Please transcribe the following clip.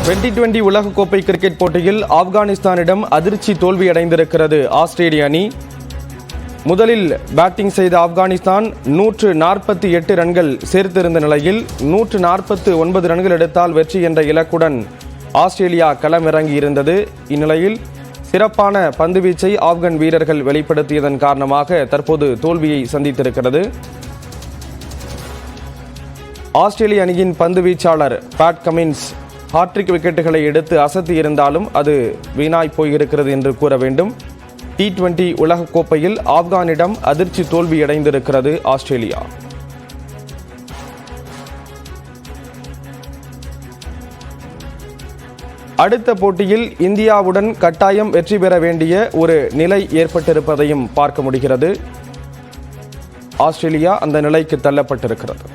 2020 உலகக்கோப்பை கிரிக்கெட் போட்டியில் ஆப்கானிஸ்தானிடம் அதிர்ச்சி தோல்வியடைந்திருக்கிறது ஆஸ்திரேலிய அணி. முதலில் பேட்டிங் செய்த ஆப்கானிஸ்தான் 148 ரன்கள் சேர்த்திருந்த நிலையில் 149 ரன்கள் எடுத்தால் வெற்றி என்ற இலக்குடன் ஆஸ்திரேலியா களமிறங்கியிருந்தது. இந்நிலையில் சிறப்பான பந்துவீச்சை ஆப்கன் வீரர்கள் வெளிப்படுத்தியதன் காரணமாக தற்போது தோல்வியை சந்தித்திருக்கிறது. ஆஸ்திரேலிய அணியின் பந்துவீச்சாளர் பேட் கமின்ஸ் ஹாட்ரிக் விக்கெட்டுகளை எடுத்து அசத்தி இருந்தாலும் அது வீணாய் போயிருக்கிறது என்று கூற வேண்டும். T20 உலகக்கோப்பையில் ஆப்கானிடம் அதிர்ச்சி தோல்வியடைந்திருக்கிறது ஆஸ்திரேலியா. அடுத்த போட்டியில் இந்தியாவுடன் கட்டாயம் வெற்றி பெற வேண்டிய ஒரு நிலை ஏற்பட்டிருப்பதையும் பார்க்க முடிகிறது. ஆஸ்திரேலியா அந்த நிலைக்கு தள்ளப்பட்டிருக்கிறது.